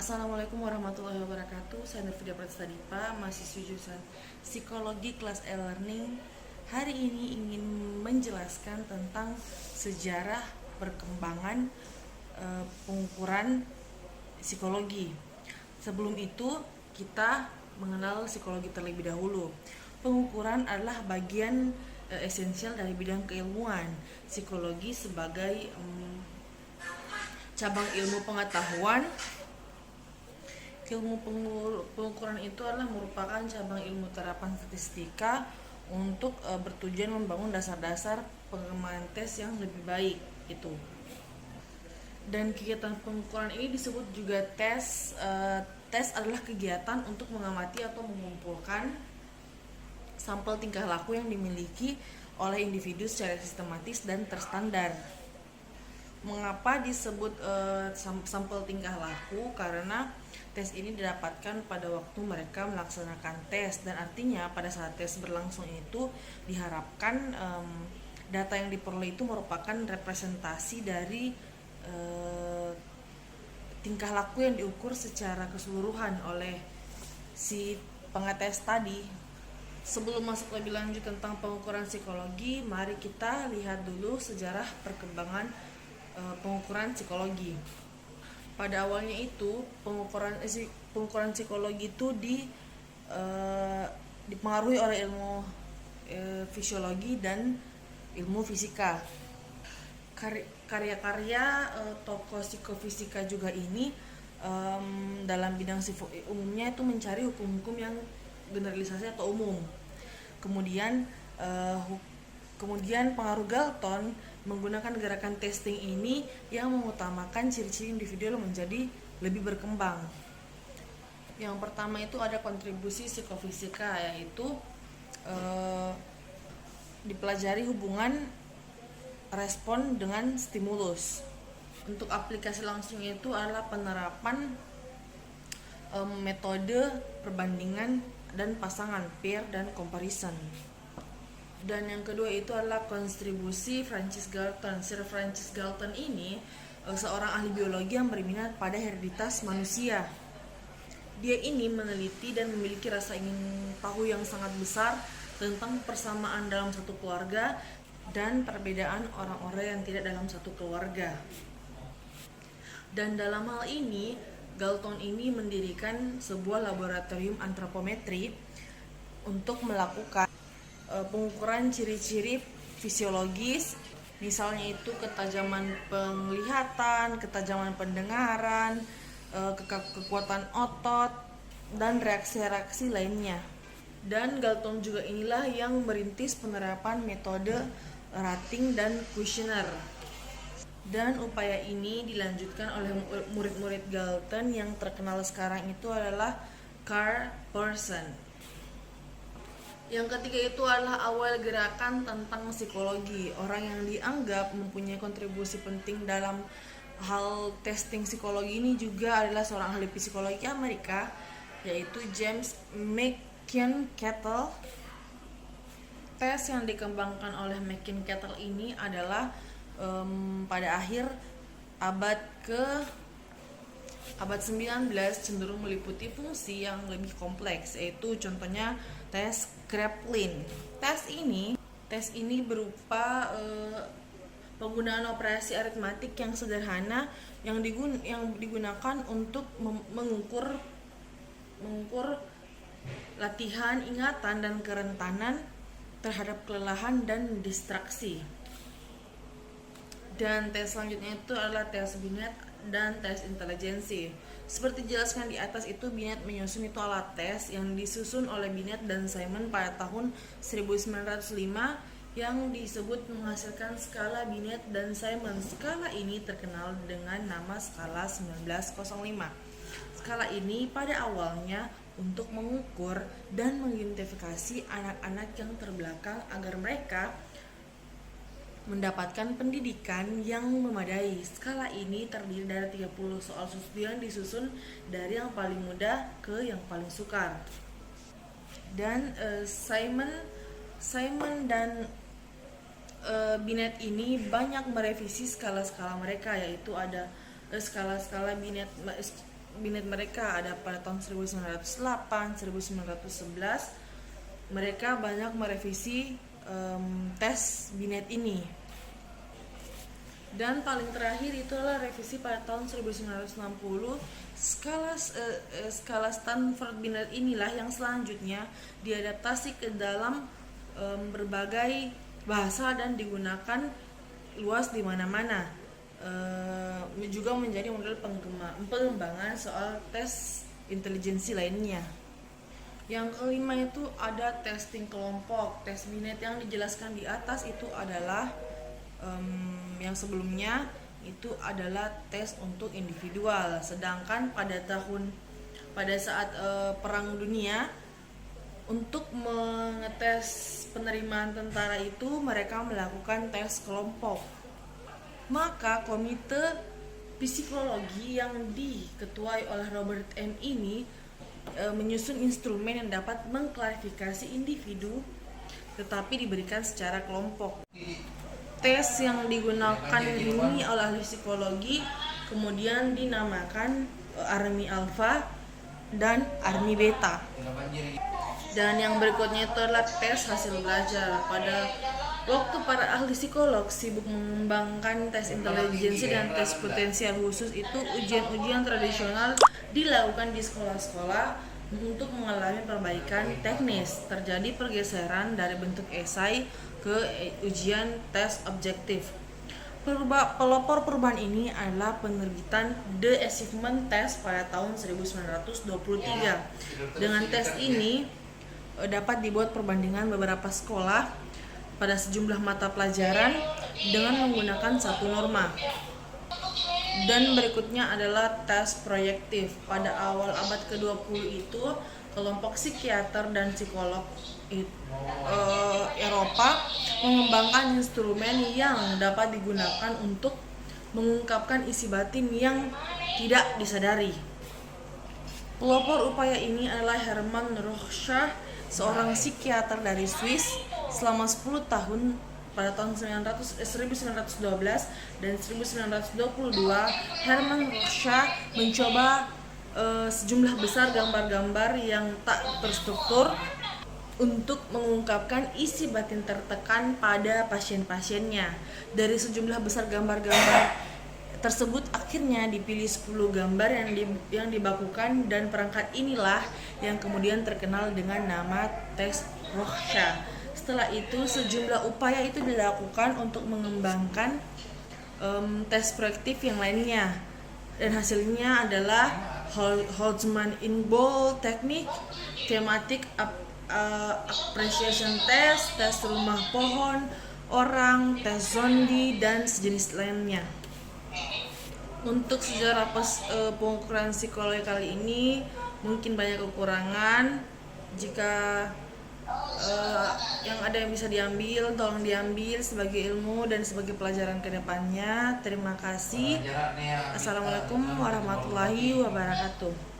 Assalamualaikum warahmatullahi wabarakatuh. Saya Nurfida Pratstadipa, mahasiswi jurusan Psikologi kelas e-learning. Hari ini ingin menjelaskan tentang sejarah perkembangan pengukuran psikologi. Sebelum itu, kita mengenal psikologi terlebih dahulu. Pengukuran adalah bagian esensial dari bidang keilmuan. Psikologi sebagai cabang ilmu pengetahuan. Ilmu pengukuran itu adalah merupakan cabang ilmu terapan statistika untuk bertujuan membangun dasar-dasar pengembangan tes yang lebih baik itu. Dan kegiatan pengukuran ini disebut juga tes. Tes adalah kegiatan untuk mengamati atau mengumpulkan sampel tingkah laku yang dimiliki oleh individu secara sistematis dan terstandar. Mengapa disebut sampel tingkah laku? Karena tes ini didapatkan pada waktu mereka melaksanakan tes, dan artinya pada saat tes berlangsung itu diharapkan data yang diperoleh itu merupakan representasi dari tingkah laku yang diukur secara keseluruhan oleh si pengetes tadi. Sebelum masuk lebih lanjut tentang pengukuran psikologi, mari kita lihat dulu sejarah perkembangan pengukuran psikologi. Pada awalnya itu pengukuran psikologi itu dipengaruhi oleh ilmu fisiologi dan ilmu fisika. Karya-karya tokoh psikofisika juga ini dalam bidang umumnya itu mencari hukum-hukum yang generalisasi atau umum. Kemudian pengaruh Galton menggunakan gerakan testing ini yang mengutamakan ciri-ciri individu menjadi lebih berkembang. Yang pertama itu ada kontribusi psikofisika, yaitu dipelajari hubungan respon dengan stimulus. Untuk aplikasi langsung itu adalah penerapan metode perbandingan dan pasangan, pair dan comparison. Dan yang kedua itu adalah kontribusi Francis Galton. Sir Francis Galton ini seorang ahli biologi yang berminat pada hereditas manusia. Dia ini meneliti dan memiliki rasa ingin tahu yang sangat besar tentang persamaan dalam satu keluarga dan perbedaan orang-orang yang tidak dalam satu keluarga. Dan dalam hal ini, Galton ini mendirikan sebuah laboratorium antropometri untuk melakukan pengukuran ciri-ciri fisiologis, misalnya itu ketajaman penglihatan, ketajaman pendengaran, kekuatan otot, dan reaksi-reaksi lainnya. Dan Galton juga inilah yang merintis penerapan metode rating dan kuesioner. Dan upaya ini dilanjutkan oleh murid-murid Galton yang terkenal sekarang itu adalah Karl Pearson. Yang ketiga itu adalah awal gerakan tentang psikologi. Orang yang dianggap mempunyai kontribusi penting dalam hal testing psikologi ini juga adalah seorang ahli psikologi Amerika, yaitu James McKean-Kettle. Tes yang dikembangkan oleh McKean-Kettle ini adalah pada akhir abad 19 cenderung meliputi fungsi yang lebih kompleks, yaitu contohnya tes Kraepelin. Tes ini berupa penggunaan operasi aritmatik yang sederhana yang digunakan untuk mengukur latihan ingatan dan kerentanan terhadap kelelahan dan distraksi. Dan tes selanjutnya itu adalah tes Binet dan tes intelijensi. Seperti dijelaskan di atas itu, Binet menyusun itu alat tes yang disusun oleh Binet dan Simon pada tahun 1905 yang disebut menghasilkan skala Binet dan Simon. Skala ini terkenal dengan nama skala 1905. Skala ini pada awalnya untuk mengukur dan mengidentifikasi anak-anak yang terbelakang agar mereka mendapatkan pendidikan yang memadai. Skala ini terdiri dari 30 soal yang disusun dari yang paling mudah ke yang paling sukar. Dan Simon dan Binet ini banyak merevisi skala-skala mereka, yaitu ada skala-skala Binet binet mereka ada pada tahun 1908, 1911. Mereka banyak merevisi tes binet ini. Dan paling terakhir itu adalah revisi pada tahun 1960. Skala Stanford Binet inilah yang selanjutnya diadaptasi ke dalam berbagai bahasa dan digunakan luas di mana-mana. Juga menjadi model pengembangan soal tes intelijensi lainnya. Yang kelima itu ada testing kelompok. Tes binet yang dijelaskan di atas itu adalah yang sebelumnya itu adalah tes untuk individual, sedangkan pada saat Perang Dunia untuk mengetes penerimaan tentara itu mereka melakukan tes kelompok. Maka komite psikologi yang diketuai oleh Robert M. ini menyusun instrumen yang dapat mengklarifikasi individu tetapi diberikan secara kelompok. Tes yang digunakan ini oleh ahli psikologi kemudian dinamakan Army Alpha dan Army Beta. Dan yang berikutnya itu adalah tes hasil belajar. Pada waktu para ahli psikolog sibuk mengembangkan tes intelijensi dan tes potensial khusus, itu ujian-ujian tradisional dilakukan di sekolah-sekolah untuk mengalami perbaikan teknis. Terjadi pergeseran dari bentuk esai ke ujian tes objektif. Pelopor perubahan ini adalah penerbitan The Achievement Test pada tahun 1923. Dengan tes ini dapat dibuat perbandingan beberapa sekolah pada sejumlah mata pelajaran dengan menggunakan satu norma. Dan berikutnya adalah tes proyektif. Pada awal abad ke-20 itu kelompok psikiater dan psikolog Eropa mengembangkan instrumen yang dapat digunakan untuk mengungkapkan isi batin yang tidak disadari. Pelopor upaya ini adalah Hermann Rorschach, seorang psikiater dari Swiss. Selama 10 tahun pada tahun 1912 dan 1922, Hermann Rorschach mencoba sejumlah besar gambar-gambar yang tak terstruktur untuk mengungkapkan isi batin tertekan pada pasien-pasiennya. Dari sejumlah besar gambar-gambar tersebut akhirnya dipilih 10 gambar yang dibakukan, dan perangkat inilah yang kemudian terkenal dengan nama tes Rorschach. Setelah itu sejumlah upaya itu dilakukan untuk mengembangkan tes proyektif yang lainnya, dan hasilnya adalah Holtzman-Ingold Technique, Thematic Appreciation Test, tes rumah pohon orang, tes zondi, dan sejenis lainnya. Untuk sejarah pengukuran psikologi kali ini mungkin banyak kekurangan. Jika yang ada yang bisa diambil, tolong diambil sebagai ilmu dan sebagai pelajaran ke depannya. Terima kasih. Assalamualaikum warahmatullahi wabarakatuh.